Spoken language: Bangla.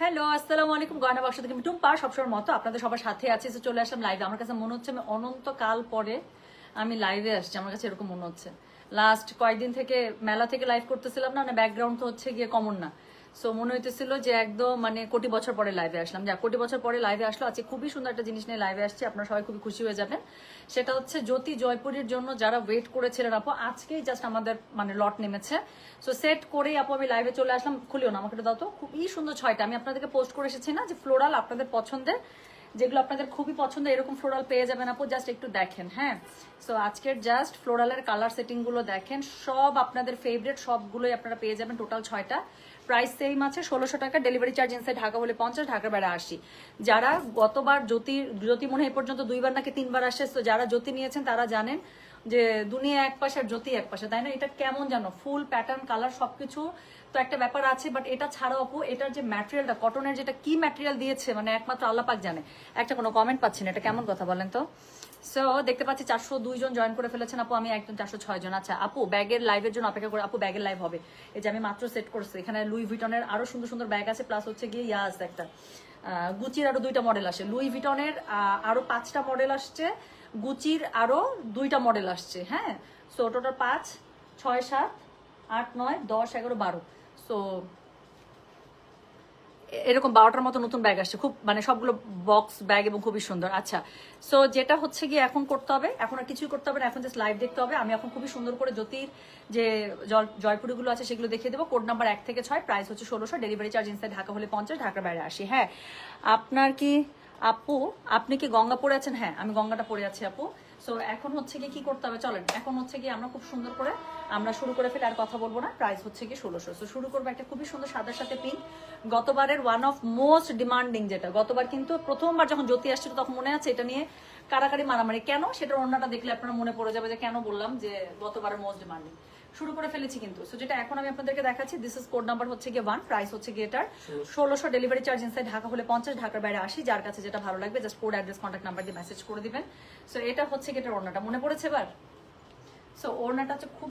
হ্যালো, আসসালামু আলাইকুম। গয়না বাক্স থেকে আমি টুম্পা, সবসময়ের মতো আপনাদের সবার সাথে আছি। চলে আসলাম লাইভে। আমার কাছে মনে হচ্ছে আমি অনন্তকাল পরে আমি লাইভে আসছি, আমার কাছে এরকম মনে হচ্ছে। লাস্ট কয়েকদিন থেকে মেলা থেকে লাইভ করতেছিলাম না, ব্যাকগ্রাউন্ড তো হচ্ছে গিয়ে কমন না। সো মনে হইতেছিল যে একদম মানে কোটি বছর পরে লাইভে আসলাম। যা কোটি বছর পরে লাইভে আসলো। আজকে খুবই সুন্দর একটা জিনিস নিয়ে লাইভে আসছি, আপনারা সবাই খুবই খুশি হয়ে যাবেন। সেটা হচ্ছে জ্যোতি জয়পুরের জন্য যারা ওয়েট করেছিলেন আপু, আজকেই জাস্ট আমাদের মানে লট নেমেছে। সো সেট করেই আপু আমি লাইভে চলে আসলাম। খুলিও না, আমাকে দাও তো। খুবই সুন্দর 6টা আমি আপনাদেরকে পোস্ট করে এসেছি না, যে ফ্লোরাল আপনাদের পছন্দের, যেগুলো আপনাদের খুবই পছন্দ, এরকম ফ্লোরাল পেয়ে যাবেন আপু। জাস্ট একটু দেখেন। হ্যাঁ, সো আজকের জাস্ট ফ্লোরালের কালার সেটিং গুলো দেখেন, সব আপনাদের ফেভারিট সবগুলোই আপনারা পেয়ে যাবেন। টোটাল 6টা, প্রাইস সেম আছে 1600 টাকা। ডেলিভারি চার্জ ইনসাইড ঢাকা হলে 50, ঢাকার বাইরে 80। যারা গতবার জ্যোতি মনে হয় এ পর্যন্ত 2বার নাকি 3বার আসে, তো যারা জ্যোতি নিয়েছেন তারা জানেন যে দুনিয়া এক পাশে আর জ্যোতি এক পাশে, তাই না? এটা কেমন জানো, ফুল প্যাটার্ন কালার সবকিছু তো একটা ব্যাপার আছে। বাট এটা ছাড়াও আপু, এটার যে ম্যাটেরিয়ালটা, কটনের যেটা কি ম্যাটেরিয়াল দিয়েছে মানে একমাত্র আল্লাহ পাক জানে। একটা কোনো কমেন্ট পাচ্ছি না, এটা কেমন কথা বলেন তো। সো দেখতে পাচ্ছি 402 জন জয়েন করে ফেলেছেন আপু, আমি একজন 406 জন। আচ্ছা আপু, ব্যাগের লাইভের জন্য অপেক্ষা করে। আপু ব্যাগের লাইভ হবে, এই যে আমি মাত্র সেট করছি। এখানে লুই ভিটনের আরো সুন্দর সুন্দর ব্যাগ আছে, প্লাস হচ্ছে গিয়ে ইয়া আছে একটা, গুচির আরো 2টা মডেল আসে, লুই ভিটনের আরো 5টা মডেল আসছে, গুচির আরো 2টা মডেল আসছে। হ্যাঁ, সো টোটাল 5, 6, 7, 8, 9, 10, 11, 12। সো এরকম 12টার মতো নতুন ব্যাগ আসছে, খুব মানে সবগুলো বক্স ব্যাগ এবং খুবই সুন্দর। আচ্ছা, সো যেটা হচ্ছে গিয়ে এখন করতে হবে, এখন আর কিছুই করতে হবে না, এখন জাস্ট লাইভ দেখতে হবে। আমি এখন খুবই সুন্দর করে জ্যোতির যে জয়পুরিগুলো আছে সেগুলো দেখিয়ে দেবো। কোড নাম্বার 1 থেকে 6, প্রাইস হচ্ছে 1600, ডেলিভারি চার্জ ইনসাইড ঢাকা হলে 50, ঢাকার বাইরে 80। হ্যাঁ, আপনার কি আপু, আপনি কি গঙ্গা পরে আছেন? হ্যাঁ, আমি গঙ্গাটা পরে আছি আপু। সো এখন হচ্ছে গিয়ে কি করতে হবে চলেন, এখন হচ্ছে গিয়ে আমরা খুব সুন্দর করে আমরা শুরু করে ফেলে, আর কথা বলবো না। প্রাইস হচ্ছে গিয়ে 1600। সো শুরু করবো একটা খুবই সুন্দর সাদার সাথে পিঙ্ক, গতবারের ওয়ান অফ মোস্ট ডিমান্ডিং, যেটা গতবার কিন্তু প্রথমবার যখন জ্যোতি আসছিল তখন মনে আছে এটা নিয়ে কারাকারি মারামারি কেন, সেটার অন্যটা দেখলে আপনারা মনে পড়ে যাবে যে কেন বললাম যে গতবারের মোস্ট ডিমান্ডিং। শুরু করে ফেলেছি কিন্তু। সো যেটা এখন আমি আপনাদেরকে দেখাচ্ছি, দিস ইজ কোড নাম্বার হচ্ছে গিয়ে 1, প্রাইস হচ্ছে গিয়ে এটার 1600, ডেলিভারি চার্জ ইনসাইড ঢাকা হলে 50, ঢাকার বাইরে 80। যার কাছে যেটা ভালো লাগবে just code, address, contact number দিয়ে মেসেজ করে দিবেন। সো এটা হচ্ছে গিয়ে এটার ওড়নাটা মনে পড়েছে এবার। সো ওড়নাটা হচ্ছে খুব